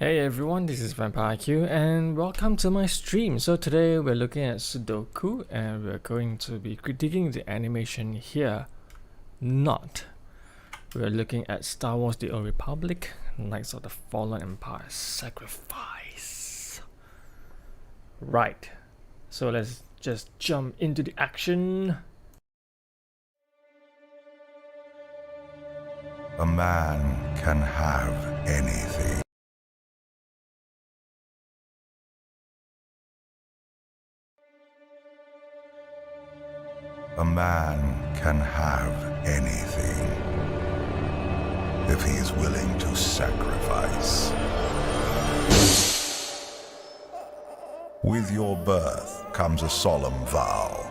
Hey everyone, this is Vampyreq and welcome to my stream. So today we're looking at Sudoku and we're going to be critiquing the animation here. We're looking at Star Wars The Old Republic, Knights of the Fallen Empire, Sacrifice. Right, so let's just jump into the action. A man can have anything. A man can have anything if he's willing to sacrifice. With your birth comes a solemn vow.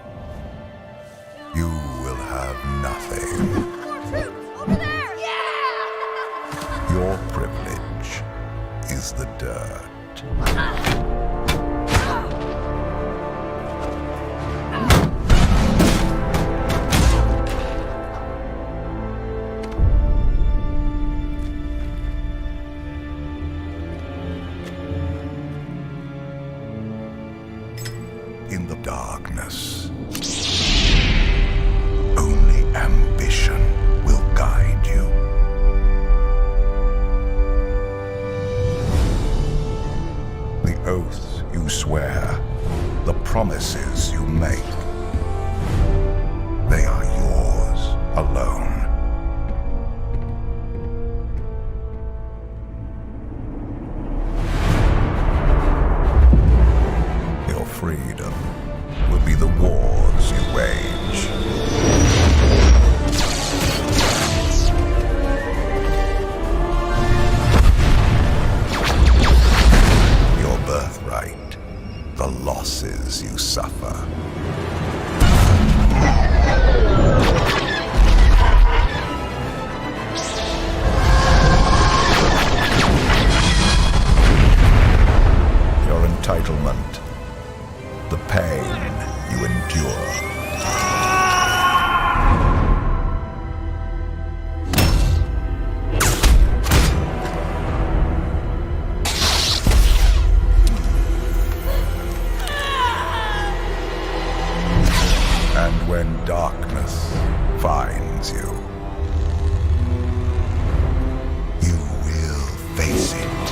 You will have nothing. Over there! Yeah! Your privilege is the dirt. In the darkness, only ambition will guide you. The oaths you swear, the promises you make, they are yours alone. Your freedom will be the wars you wage. Your birthright, the losses you suffer. Your entitlement, the pain you endure. And when darkness finds you, you will face it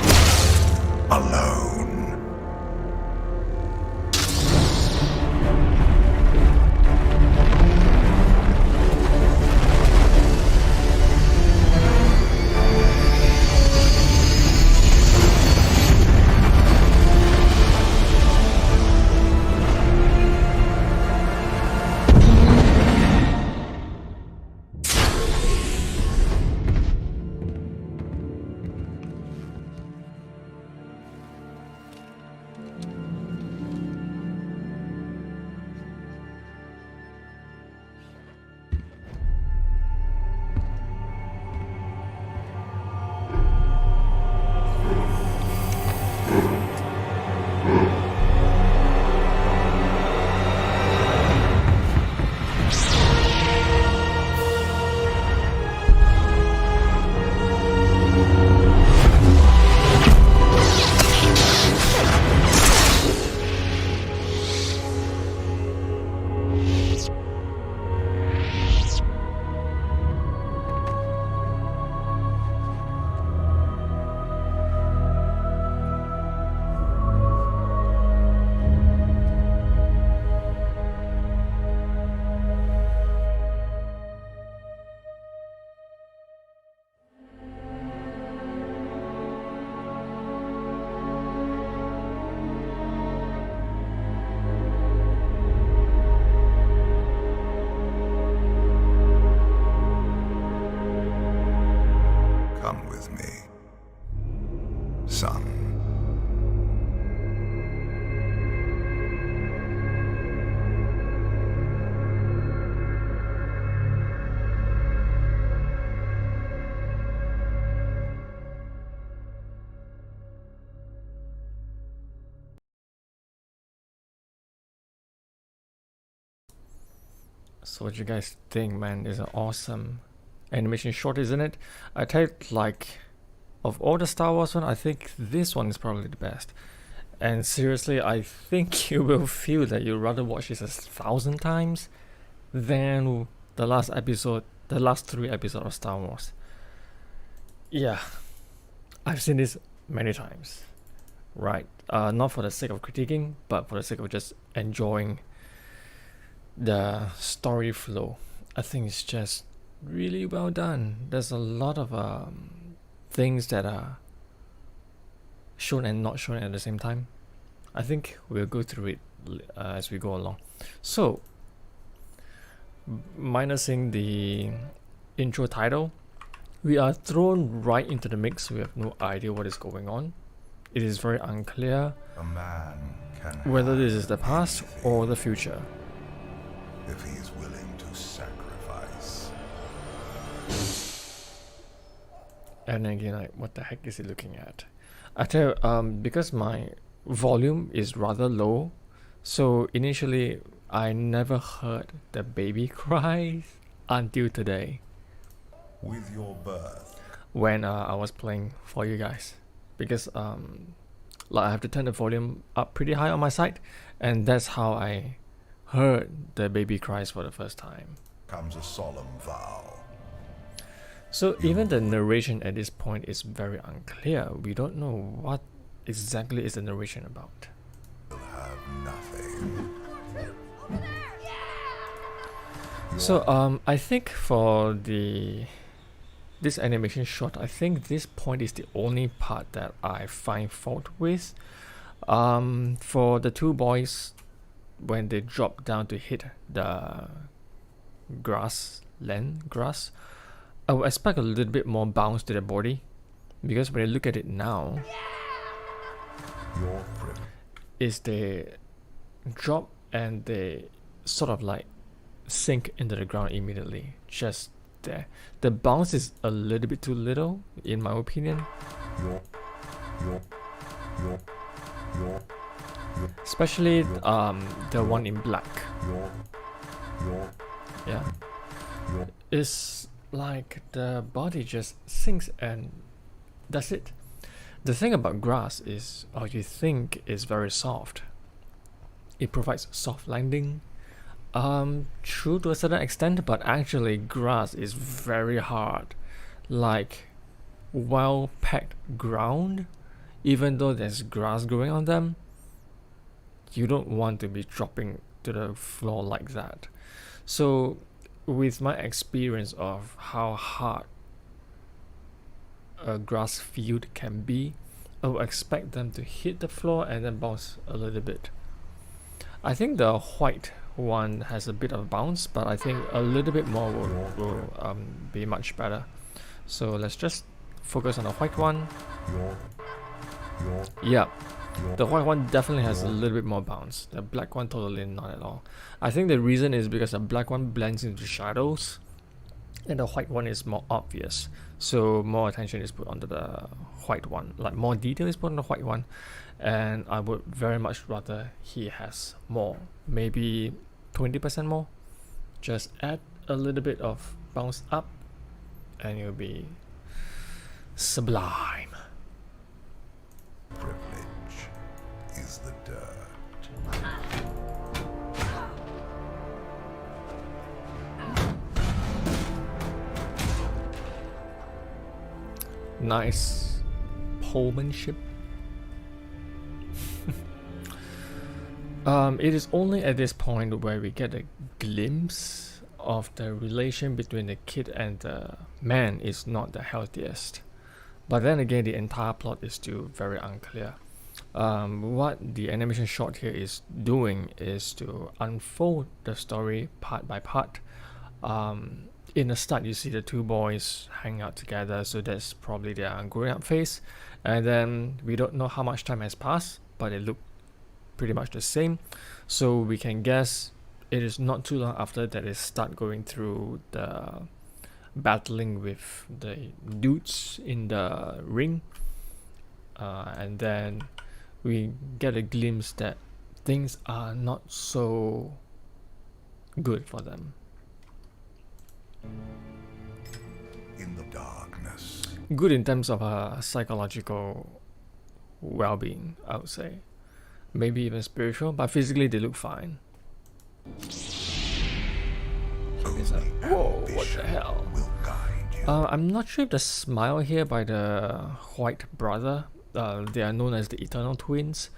alone. Come with me, son. So what you guys think, man? This is an awesome animation short, isn't it? I typed like Of all the Star Wars one, I think this one is probably the best. And seriously, I think you will feel that you'd rather watch this 1,000 times than the last episode, the last 3 episodes of Star Wars. Yeah, I've seen this many times. Right, not for the sake of critiquing, but for the sake of just enjoying the story flow. I think it's just really well done. There's a lot of things that are shown and not shown at the same time. I think we'll go through it as we go along. So, minusing the intro title, we are thrown right into the mix. We have no idea what is going on. It is very unclear A man can whether have this is the past or the future. if he is willing to sacrifice. And again, like, what the heck is he looking at? I tell you, because my volume is rather low, so initially I never heard the baby cries until today With your birth, when I was playing for you guys, because like I have to turn the volume up pretty high on my side, and that's how I heard the baby cries for the first time. comes a solemn vow. So even the narration at this point is very unclear. We don't know what exactly is the narration about. You'll have nothing. Over there! Yeah! So I think for this animation shot, I think this point is the only part that I find fault with. For the 2 boys, when they drop down to hit the grass, I would expect a little bit more bounce to the body, because when you look at it now, Your privilege. is they drop and they sort of like sink into the ground immediately, just there. The bounce is a little bit too little, in my opinion, Your especially the one in black. Yeah, it's like the body just sinks and that's it. The thing about grass is, you think is very soft. It provides soft landing, true to a certain extent, but actually grass is very hard, like well packed ground. Even though there's grass growing on them, you don't want to be dropping to the floor like that. So with my experience of how hard a grass field can be, I would expect them to hit the floor and then bounce a little bit. I think the white one has a bit of bounce, but I think a little bit more will be much better. So let's just focus on the white one. Yeah, the white one definitely has a little bit more bounce. The black one totally not at all. I think the reason is because the black one blends into shadows and the white one is more obvious. So more attention is put onto the white one, like more detail is put on the white one. And I would very much rather he has more, maybe 20% more. Just add a little bit of bounce up and it'll be sublime. Privilege is the dirt. Nice polemanship. It is only at this point where we get a glimpse of the relation between the kid and the man is not the healthiest. But then again, the entire plot is still very unclear. What the animation shot here is doing is to unfold the story part by part. In the start, you see the 2 boys hang out together, so that's probably their growing up phase. And then we don't know how much time has passed, but it look pretty much the same. So we can guess it is not too long after that they start going through the battling with the dudes in the ring. And then we get a glimpse that things are not so good for them. In the darkness. Good in terms of psychological well-being, I would say. Maybe even spiritual, but physically they look fine. It's like, whoa, what the hell? Will guide you. I'm not sure if the smile here by the White brother, they are known as the Eternal Twins.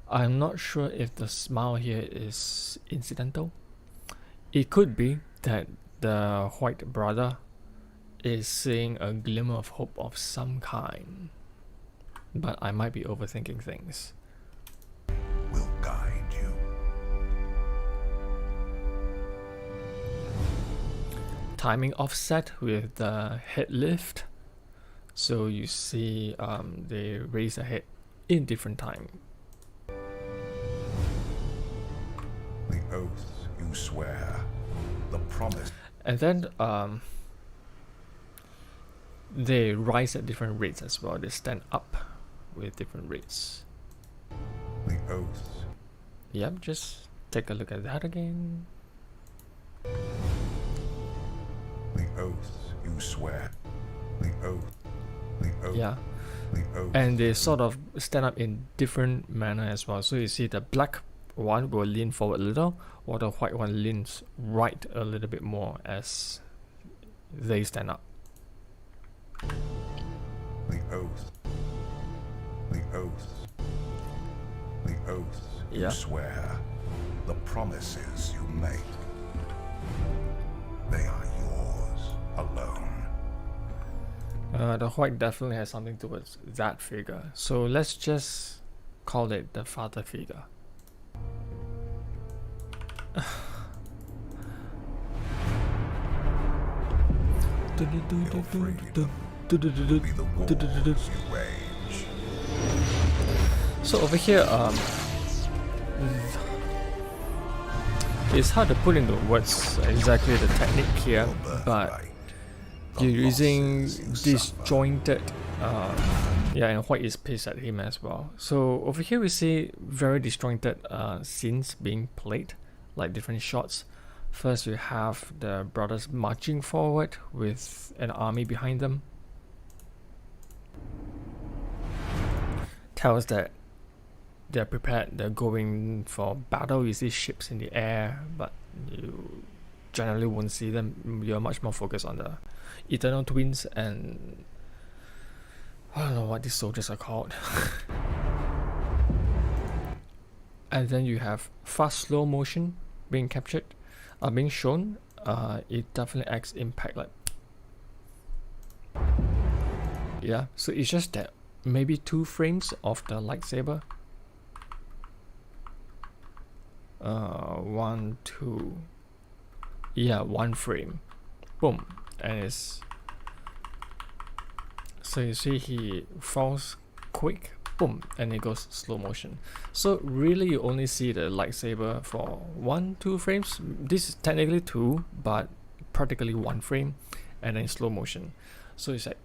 I'm not sure if the smile here is incidental. It could be that the White brother is seeing a glimmer of hope of some kind. But I might be overthinking things. Will guide you. Timing offset with the head lift. So you see they raise the head in different time. The oath you swear. The promise. And then they rise at different rates as well. They stand up with different rates. The oath. Yep, just take a look at that again. The oath you swear. The oath. The oath. Yeah. The oath. And they sort of stand up in different manner as well. So you see the black one will lean forward a little, while the white one leans right a little bit more as they stand up. The oath. The oath. The oath Yeah. you swear. The promises you make. They are yours alone. The white definitely has something towards that figure. So let's just call it the father figure. Your freedom will be the wars you wage. So over here, it's hard to put into words exactly the technique here, Your but birthright. you're The using losses you disjointed, yeah, and white is pissed at him as well. So over here we see very disjointed scenes being played, like different shots. First you have the brothers marching forward with an army behind them. Tells that they're prepared, they're going for battle. You see ships in the air, but you generally won't see them. You're much more focused on the Eternal Twins and I don't know what these soldiers are called. And then you have fast slow motion being captured, being shown. It definitely acts impact like, yeah. So it's just that maybe 2 frames of the lightsaber. 1, 2. Yeah, 1 frame. Boom, and it's. So you see he falls quick, boom, and it goes slow motion. So really you only see the lightsaber for 1, 2 frames. This is technically 2, but practically 1 frame, and then slow motion. So it's like,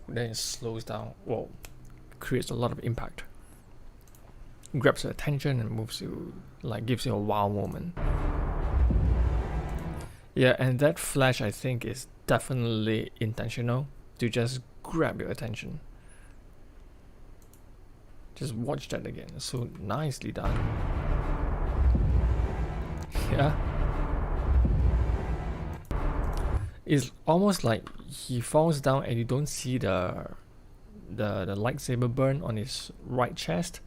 then it slows down. Whoa, creates a lot of impact. Grabs your attention and moves you, like gives you a wow moment. Yeah, and that flash I think is definitely intentional to just grab your attention. Just watch that again. So nicely done. Yeah. It's almost like he falls down and you don't see the lightsaber burn on his right chest.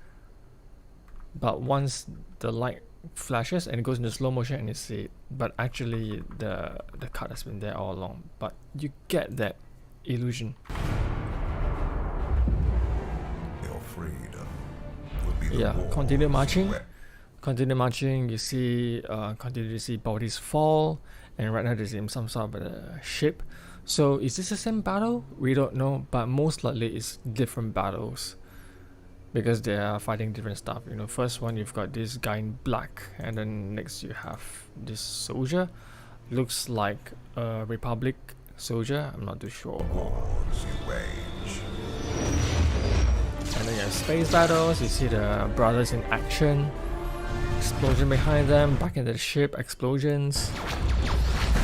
But once the light flashes and it goes into slow motion and you see it, but actually the cut has been there all along. But you get that illusion. Your freedom will be the Yeah, wars continue you marching. wage. Continue marching. You see, continue to see bodies fall, and right now there's some sort of a ship. So is this the same battle? We don't know, but most likely it's different battles because they are fighting different stuff. You know, first one you've got this guy in black, and then next you have this soldier. Looks like a Republic soldier. I'm not too sure. Wars you wage. And then you have space battles. You see the brothers in action. Explosion behind them. Back in the ship. Explosions.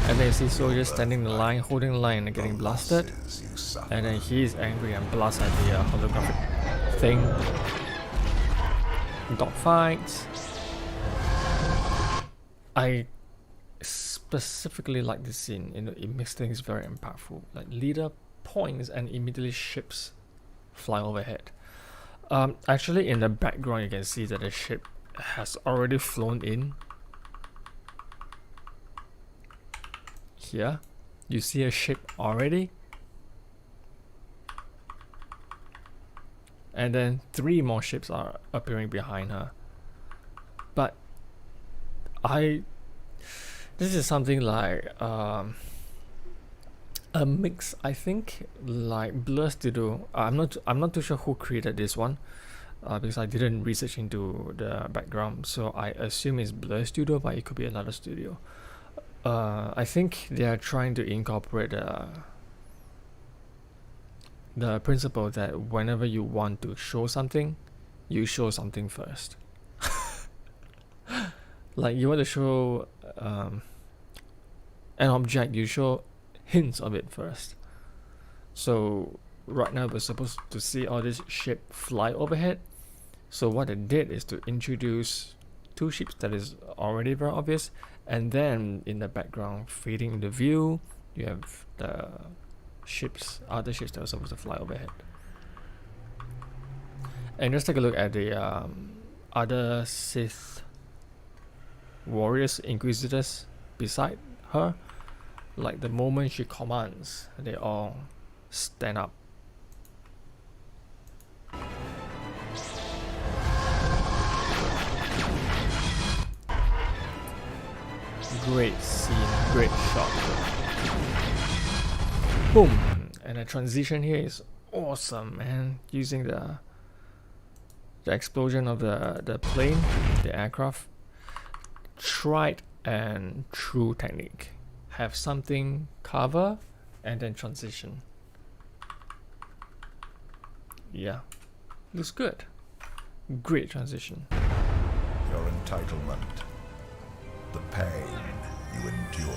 And then you see soldiers standing in the line, holding the line and getting blasted. Losses you suffer. And then he's angry and blasts at the holographic thing. Dogfights. I specifically like this scene. You know, it makes things very impactful. Like leader points and immediately ships fly overhead. Actually, in the background, you can see that the ship has already flown in. Here, you see a ship already. And then 3 more ships are appearing behind her. But this is something like a mix, I think, like Blur Studio. I'm not too sure who created this one, because I didn't research into the background. So I assume it's Blur Studio, but it could be another studio. I think they are trying to incorporate the principle that whenever you want to show something, you show something first. Like you want to show an object, you show hints of it first. So right now we're supposed to see all this ship fly overhead. So what they did is to introduce 2 ships that is already very obvious, and then in the background, fading in the view, you have the other ships that are supposed to fly overhead. And just take a look at the other Sith warriors, inquisitors beside her. Like the moment she commands, they all stand up. Great scene, great shot. Boom! And the transition here is awesome, man. Using the explosion of the plane, the aircraft. Tried and true technique. Have something cover and then transition. Yeah, looks good. Great transition. Your entitlement. The pain you endure.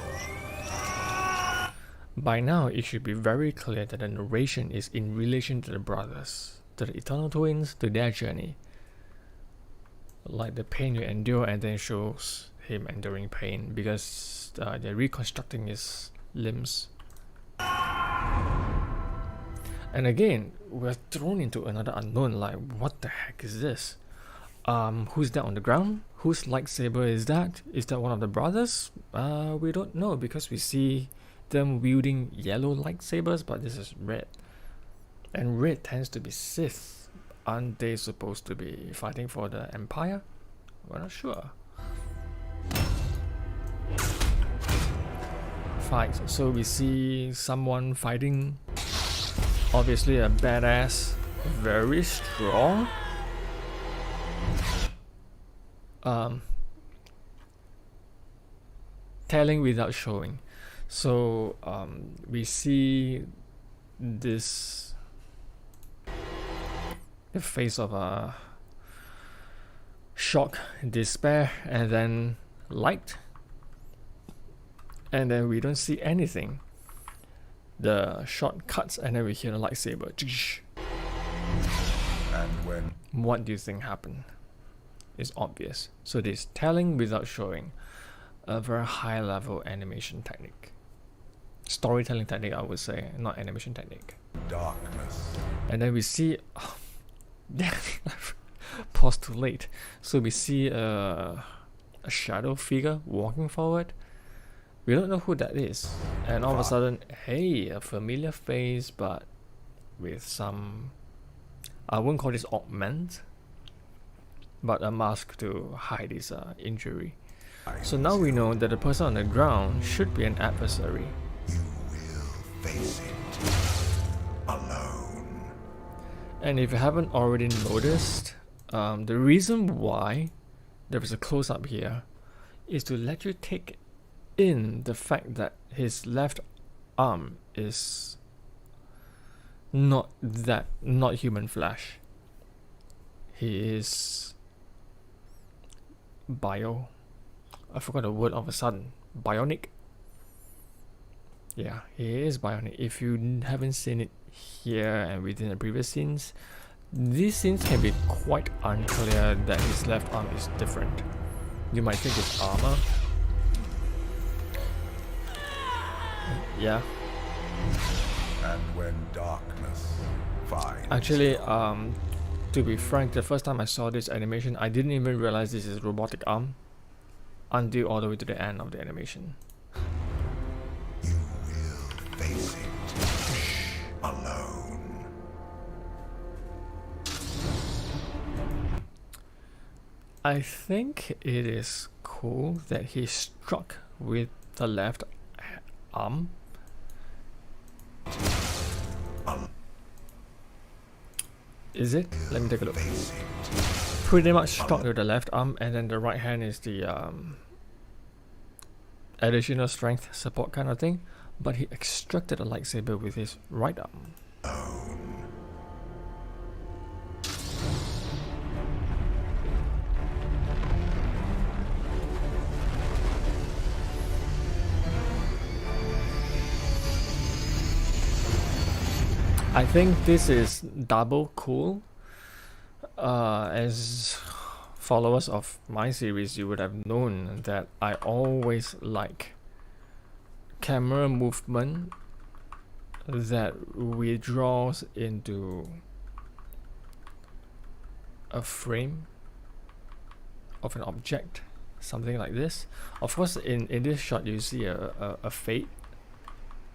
By now, it should be very clear that the narration is in relation to the brothers, to the Eternal Twins, to their journey. Like the pain you endure, and then shows him enduring pain because they're reconstructing his limbs. And again, we're thrown into another unknown. Like, what the heck is this? Who's that on the ground? Whose lightsaber is that? Is that one of the brothers? We don't know because we see them wielding yellow lightsabers, but this is red. And red tends to be Sith. Aren't they supposed to be fighting for the Empire? We're not sure. Fight. So we see someone fighting. Obviously a badass, very strong. Telling without showing. So we see this, the face of a shock, despair, and then light, and then we don't see anything. The shot cuts and then we hear the lightsaber. And when What do you think happened? It's obvious. So this telling without showing, a very high level animation technique. Storytelling technique, I would say, not animation technique. darkness. And then we see, pause too late. So we see a shadow figure walking forward. We don't know who that is. And all of a sudden, hey, a familiar face, but with some, I wouldn't call this augment, but a mask to hide his injury. So now we know that the person on the ground should be an adversary. You will face it alone. And if you haven't already noticed, the reason why there is a close-up here is to let you take in the fact that his left arm is not human flesh. He is I forgot the word of a sudden. Bionic. Yeah, he is bionic. If you haven't seen it here and within the previous scenes, these scenes can be quite unclear that his left arm is different. You might think it's armor. Yeah. And when darkness finds Actually, to be frank, the first time I saw this animation, I didn't even realize this is robotic arm until all the way to the end of the animation. you will face it alone. I think it is cool that he struck with the left arm. Is it? Let me take a look. Face it. Pretty much struck with the left arm, and then the right hand is the additional strength support kind of thing. But he extracted a lightsaber with his right arm. I think this is double cool. As followers of my series, you would have known that I always like camera movement that withdraws into a frame of an object, something like this. Of course, in this shot, you see a fade.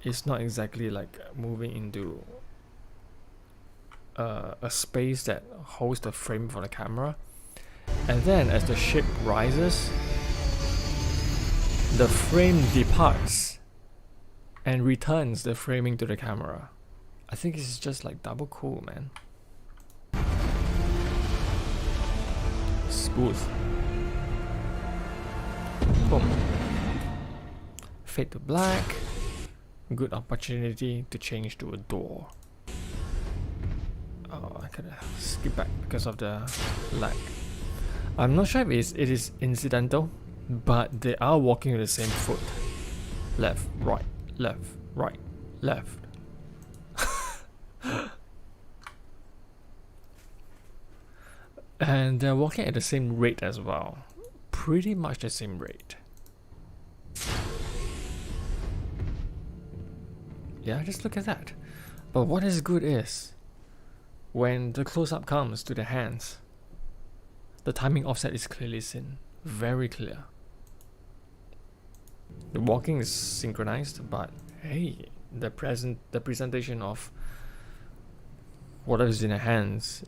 It's not exactly like moving into a space that holds the frame for the camera, and then as the shape rises, the frame departs and returns the framing to the camera. I think it's just like double cool, man. Smooth. Boom. Fade to black. Good opportunity to change to a door. Oh, I gotta skip back because of the lag. I'm not sure if it is incidental, but they are walking with the same foot. Left, right, left, right, left. And they're walking at the same rate as well. Pretty much the same rate. Yeah, just look at that. But what is good is, when the close-up comes to the hands, the timing offset is clearly seen. Very clear. The walking is synchronized, but hey, the presentation of whatever is in the hands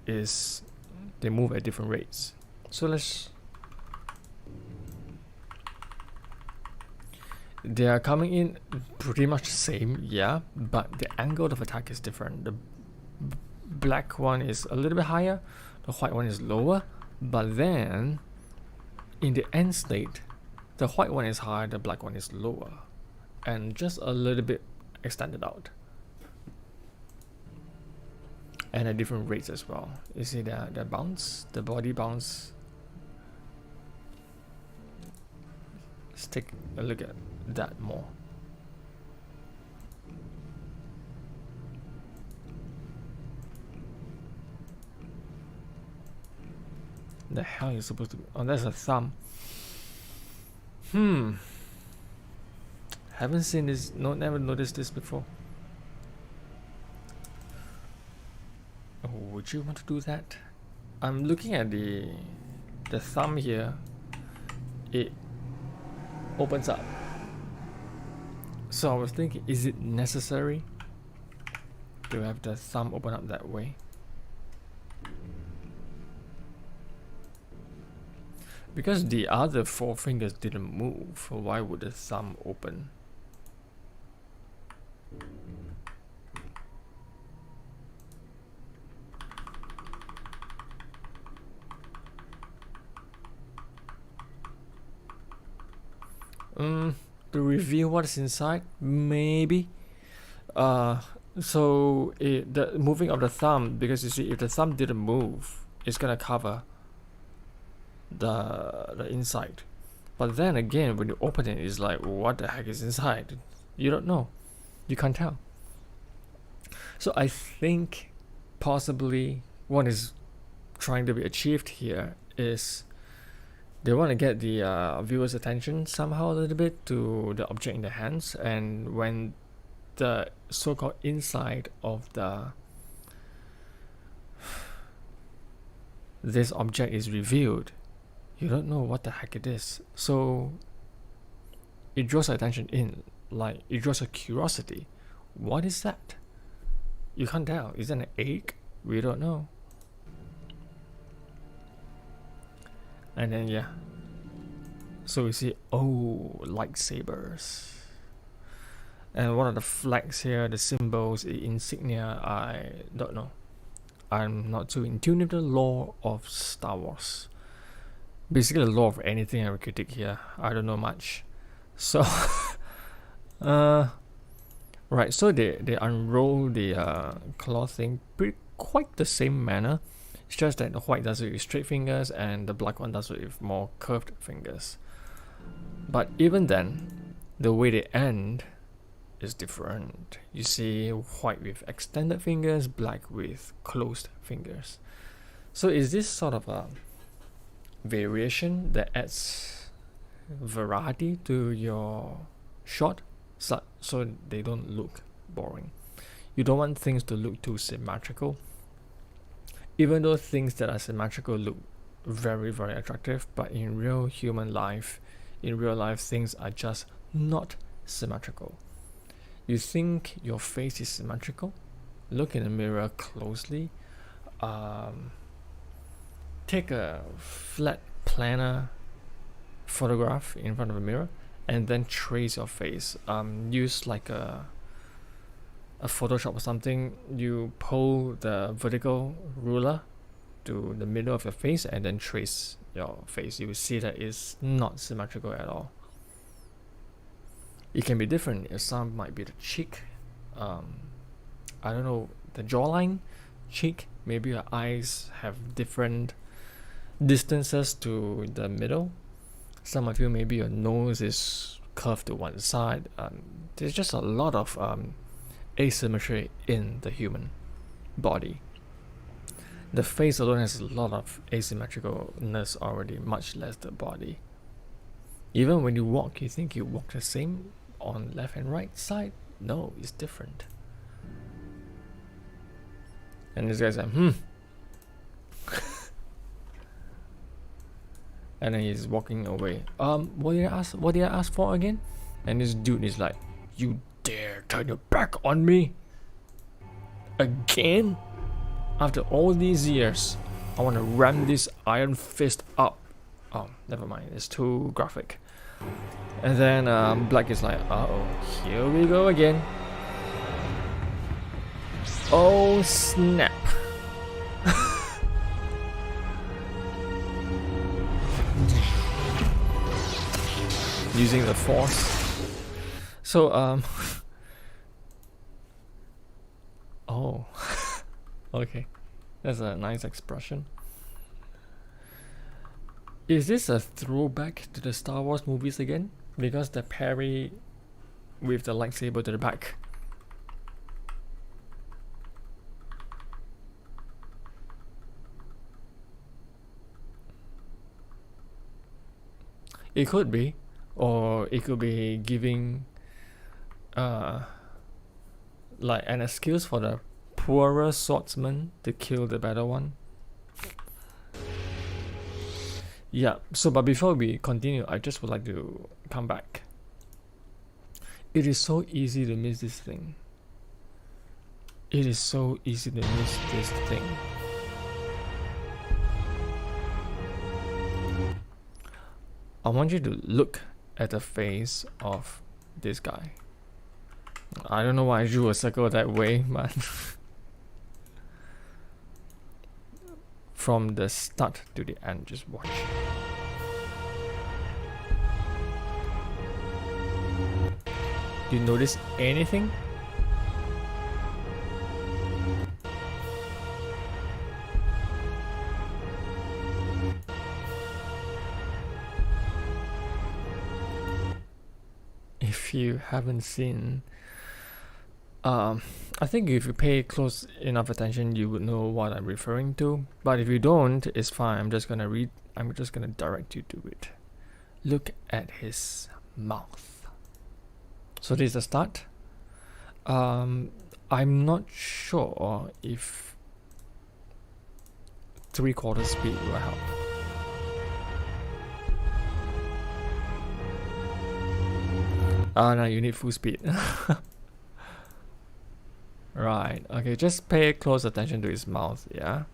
is, they move at different rates. So they are coming in pretty much the same, yeah, but the angle of attack is different. The black one is a little bit higher, the white one is lower, but then in the end state, the white one is higher, the black one is lower, and just a little bit extended out, and at different rates as well. You see the bounce, the body bounce. Let's take a look at that more. The hell is supposed to be? Oh, that's a thumb. Haven't seen this. No, never noticed this before. Oh, would you want to do that? I'm looking at the thumb here. It opens up. So I was thinking, is it necessary to have the thumb open up that way? Because the other four fingers didn't move, why would the thumb open? To reveal what's inside, maybe. So the moving of the thumb, because you see, if the thumb didn't move, it's gonna cover the inside. But then again, when you open it, it's like, what the heck is inside? You don't know. You can't tell. So I think possibly what is trying to be achieved here is they want to get the viewer's attention somehow a little bit to the object in their hands, and when the so-called inside of this object is revealed, you don't know what the heck it is. So it draws attention in, like it draws a curiosity. What is that? You can't tell. Is that an egg? We don't know. And then yeah. So we see, oh, lightsabers. And what are the flags here, the symbols, the insignia? I don't know. I'm not too in tune with the lore of Star Wars. Basically the lore of anything I would critique here. I don't know much. So right, so they unroll the cloth thing quite the same manner. It's just that the white does it with straight fingers and the black one does it with more curved fingers. But even then, the way they end is different. You see white with extended fingers, black with closed fingers. So is this sort of a variation that adds variety to your shot, so they don't look boring? You don't want things to look too symmetrical, even though things that are symmetrical look very, very attractive, but in real human life, in real life, things are just not symmetrical. You think your face is symmetrical? Look in the mirror closely. Take a flat planar photograph in front of a mirror and then trace your face. Use like a Photoshop or something. You pull the vertical ruler to the middle of your face and then trace your face. You will see that it's not symmetrical at all. It can be different. Some might be the cheek, I don't know, the jawline, cheek. Maybe your eyes have different distances to the middle. Some of you, maybe your nose is curved to one side. There's just a lot of asymmetry in the human body. The face alone has a lot of asymmetricalness already, much less the body. Even when you walk, you think you walk the same on left and right side. No, it's different. And this guy's like, and then he's walking away. What did I ask for again? And this dude is like, you dare turn your back on me again? After all these years, I want to ram this iron fist up. Oh, never mind, it's too graphic. And then Black is like, uh-oh, here we go again. Oh snap. Using the force. So oh. Okay, that's a nice expression. Is this a throwback to the Star Wars movies again? Because the parry with the lightsaber to the back. It could be, or it could be giving like an excuse for the poorer swordsman to kill the better one. Yeah, so but before we continue, I just would like to come back. It is so easy to miss this thing. It is so easy to miss this thing. I want you to look at the face of this guy. I don't know why I drew a circle that way, but from the start to the end, just watch. Do you notice anything? If if you haven't seen, I think if you pay close enough attention, you would know what I'm referring to. But if you don't, it's fine. I'm just gonna direct you to it. Look at his mouth. So this is the start. I'm not sure if 3/4 speed will help. No, you need full speed. Right, okay, just pay close attention to his mouth, yeah?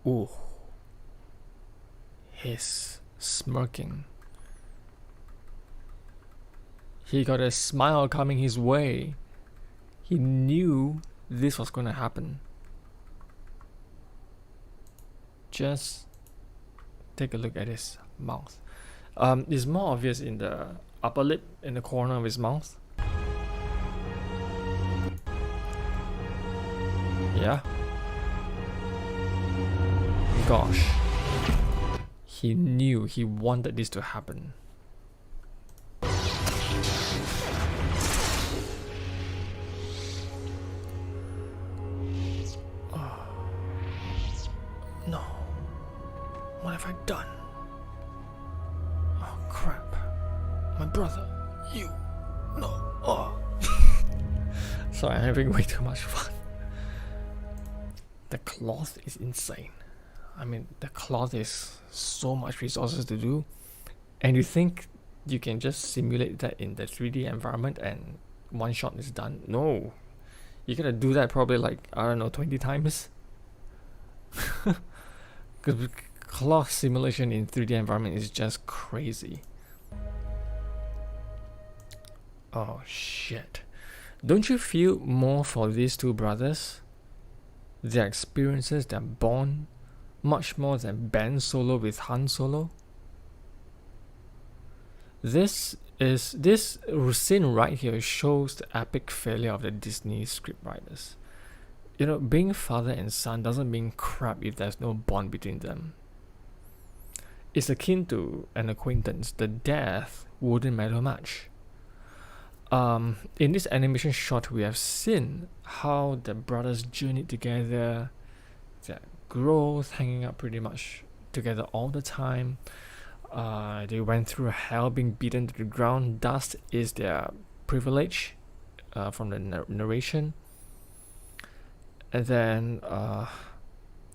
Ooh. He's smirking. He got a smile coming his way. He knew this was gonna happen. Just take a look at his mouth. It's more obvious in the upper lip, in the corner of his mouth. Yeah. Gosh. He knew, he wanted this to happen. No. What have I done? Oh crap. My brother. You. No. Oh. Sorry, I'm having way too much fun. The cloth is insane. I mean, the cloth is so much resources to do. And you think you can just simulate that in the 3D environment and one shot is done? No. You gotta do that probably like, I don't know, 20 times. Because cloth simulation in 3D environment is just crazy. Oh shit. Don't you feel more for these two brothers? Their experiences, their bond, much more than Ben Solo with Han Solo? This scene right here shows the epic failure of the Disney scriptwriters. You know, being father and son doesn't mean crap if there's no bond between them. It's akin to an acquaintance. The death wouldn't matter much. In this animation shot, we have seen how the brothers journeyed together, their growth, hanging out pretty much together all the time. They went through hell, being beaten to the ground. Dust is their privilege, from the narration. And then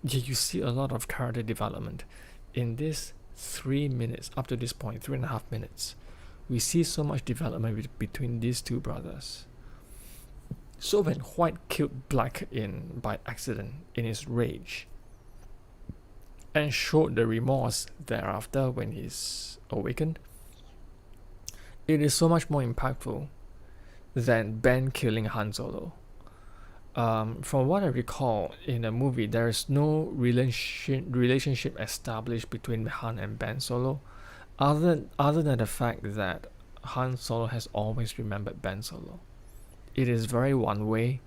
you see a lot of character development in this 3 minutes. Up to this point, 3.5 minutes, we see so much development between these two brothers. So when White killed Black by accident in his rage, and showed the remorse thereafter when he's awakened, it is so much more impactful than Ben killing Han Solo. From what I recall in the movie, there is no relationship established between Han and Ben Solo, other than the fact that Han Solo has always remembered Ben Solo. It is very one way,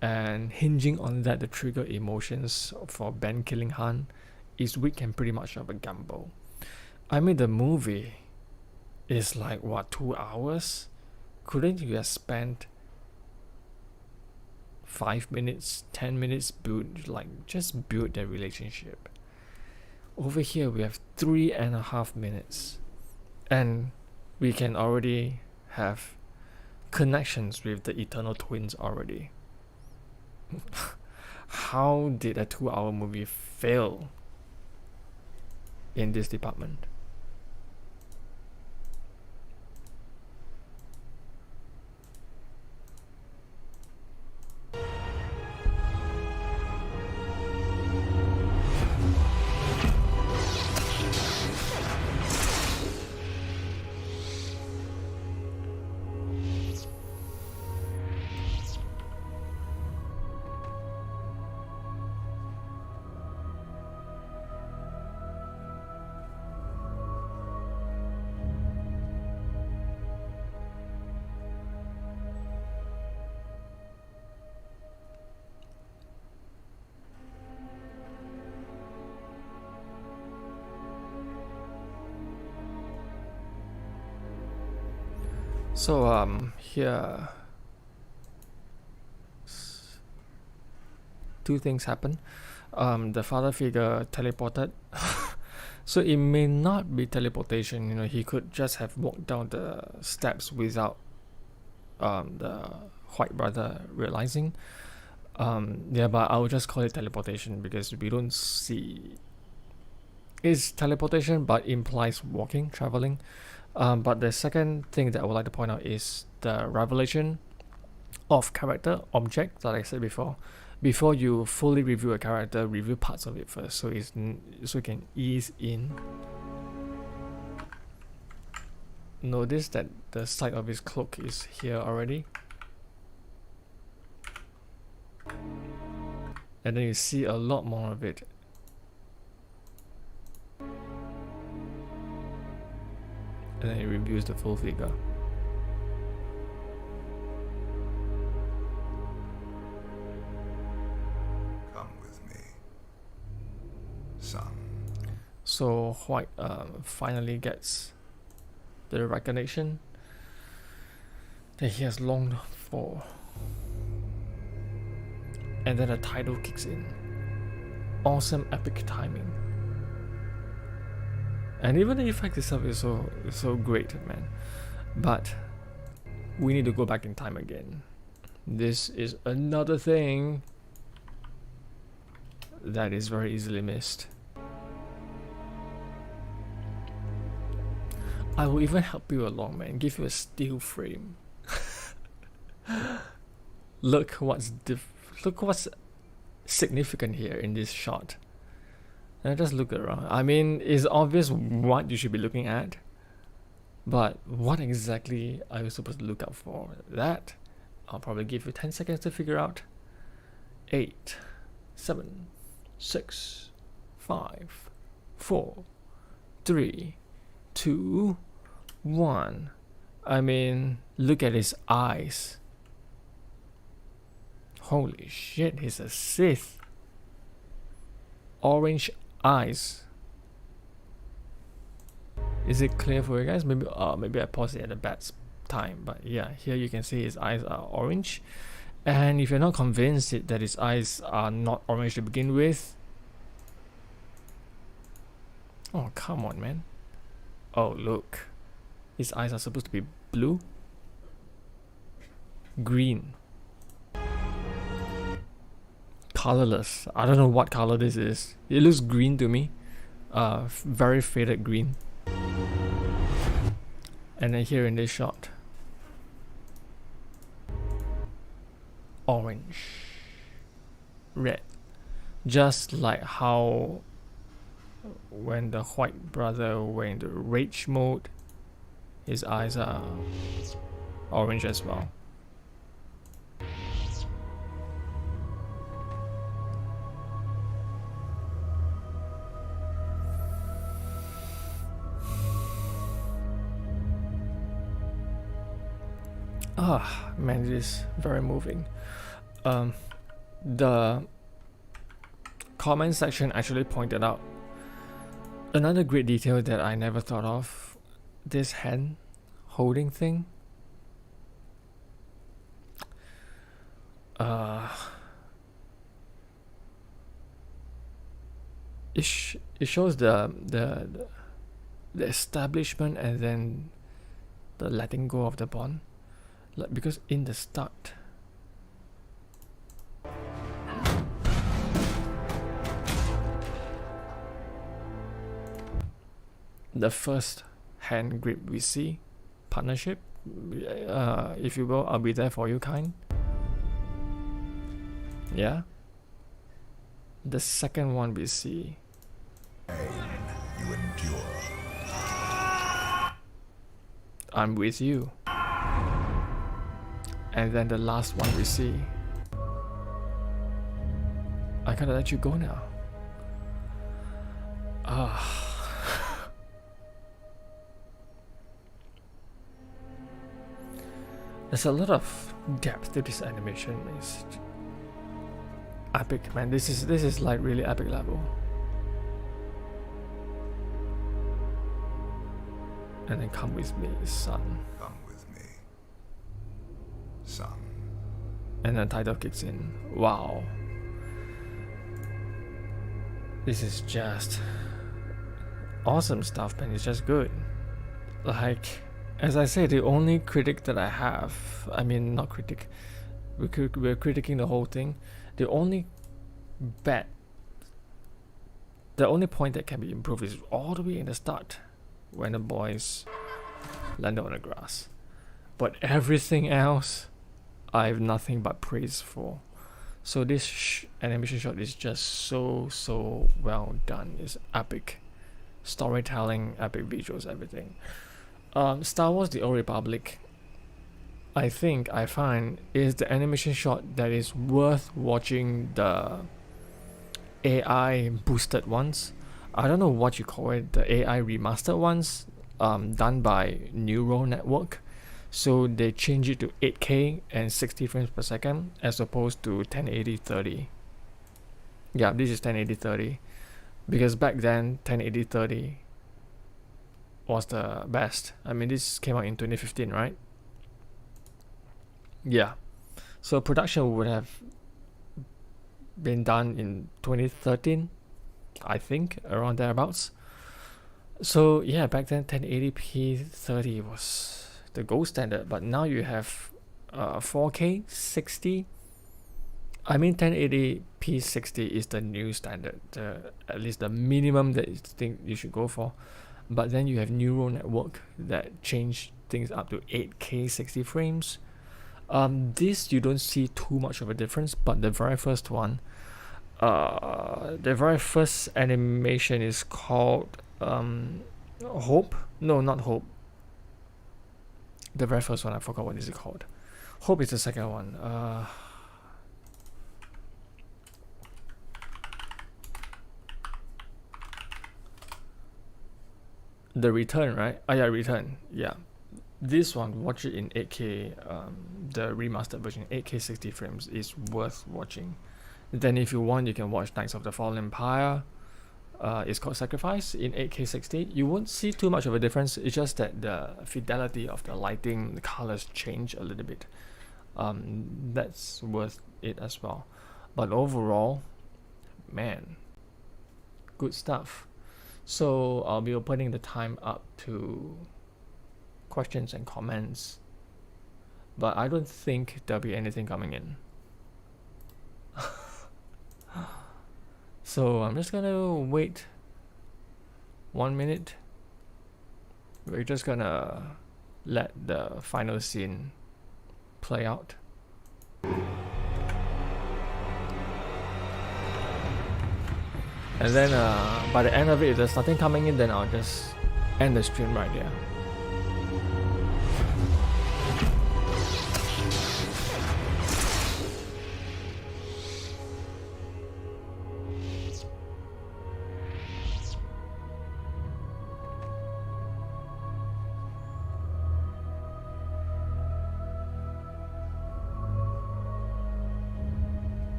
and hinging on that, the trigger emotions for Ben killing Han is weak and pretty much of a gamble. I mean, the movie is like, what, 2 hours? Couldn't you have spent 5 minutes, 10 minutes just build their relationship? Over here we have 3.5 minutes, and we can already have connections with the Eternal Twins already. How did a 2-hour movie fail in this department? So here two things happen. The father figure teleported. So it may not be teleportation, you know, he could just have walked down the steps without the white brother realizing. Yeah, but I would just call it teleportation because we don't see. It's teleportation, but implies walking, traveling. But the second thing that I would like to point out is the revelation of character object that I said before. Before you fully review a character, review parts of it first, so so you can ease in. Notice that the side of his cloak is here already, and then you see a lot more of it. And then it reviews the full figure. Come with me, son. So White finally gets the recognition that he has longed for. And then the title kicks in. Awesome epic timing. And even the effect itself is so great, man. But we need to go back in time again. This is another thing that is very easily missed. I will even help you along, man. Give you a steel frame. Look what's significant here in this shot. And just look around. I mean, it's obvious what you should be looking at, but what exactly are you supposed to look out for? That I'll probably give you 10 seconds to figure out. 8, 7, 6, 5, 4, 3, 2, 1. I mean, look at his eyes. Holy shit, he's a Sith. Orange eyes. Is it clear for you guys? Maybe I paused it at a bad time, but yeah, here you can see his eyes are orange. And if you're not convinced that his eyes are not orange to begin with, oh come on, man. Oh look, his eyes are supposed to be blue, green, colorless. I don't know what color this is. It looks green to me, very faded green. And then here in this shot, orange, red, just like how when the white brother went into rage mode, his eyes are orange as well. Ah, man, it is very moving. The comment section actually pointed out another great detail that I never thought of. This hand holding thing. It shows the establishment and then the letting go of the bond. Like, because in the start, the first hand grip we see, partnership, if you will, I'll be there for you kind. Yeah. The second one we see, Pain you endure. I'm with you. And then the last one we see, I gotta let you go now. There's a lot of depth to this animation. It's epic, man. This is like really epic level. And then come with me, son. Come with me, son. And the title kicks in. Wow. This is just awesome stuff, man. It's just good. Like, as I said, the only critic that I have, I mean, not critic, we're critiquing the whole thing. The only bad, the only point that can be improved is all the way in the start when the boys land on the grass. But everything else, I have nothing but praise for. So this animation shot is just so well done. It's epic. Storytelling, epic visuals, everything. Star Wars The Old Republic, I find is the animation shot that is worth watching the AI boosted ones. I don't know what you call it, the AI remastered ones, done by Neural Network. So they change it to 8K and 60 frames per second as opposed to 1080 30. Yeah, this is 1080 30 because back then 1080 30 was the best. I mean, this came out in 2015, right? Yeah. So production would have been done in 2013, I think, around thereabouts. So yeah, back then 1080p 30 was the gold standard, but now you have 4K 60. I mean 1080p 60 is the new standard, at least the minimum that you think you should go for. But then you have Neural Network that change things up to 8K 60 frames. This you don't see too much of a difference, but the very first one, the very first animation is called Hope. No, not Hope. The very first one, I forgot what is it called. Hope is the second one. The Return, right? Yeah, Return. Yeah. This one, watch it in 8K, the remastered version, 8K 60 frames is worth watching. Then if you want, you can watch Knights of the Fallen Empire. It's called Sacrifice in 8K 60. You won't see too much of a difference. It's just that the fidelity of the lighting, the colors change a little bit. That's worth it as well. But overall, man, good stuff. So I'll be opening the time up to questions and comments, but I don't think there'll be anything coming in. So I'm just gonna wait 1 minute. We're just gonna let the final scene play out. And then by the end of it, if there's nothing coming in, then I'll just end the stream right there.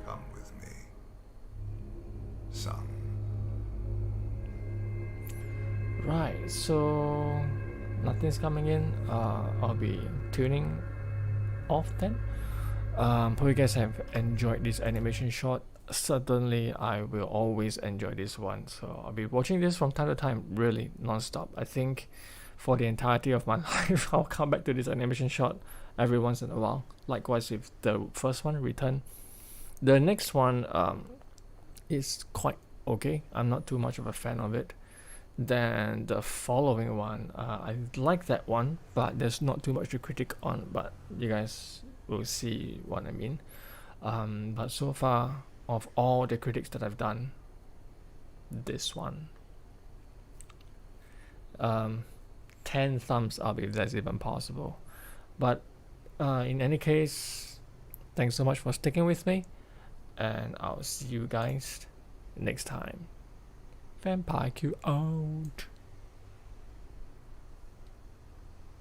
Come with me, son. Right, so nothing's coming in. I'll be tuning off then. Hope you guys have enjoyed this animation short. Certainly, I will always enjoy this one. So I'll be watching this from time to time, really non-stop. I think for the entirety of my life, I'll come back to this animation short every once in a while. Likewise with the first one, Return. The next one is quite okay. I'm not too much of a fan of it. Then the following one, I like that one, but there's not too much to critique on. But you guys will see what I mean. But so far, of all the critics that I've done, this one, 10 thumbs up if that's even possible. But in any case, thanks so much for sticking with me, and I'll see you guys next time. Vampyreq out.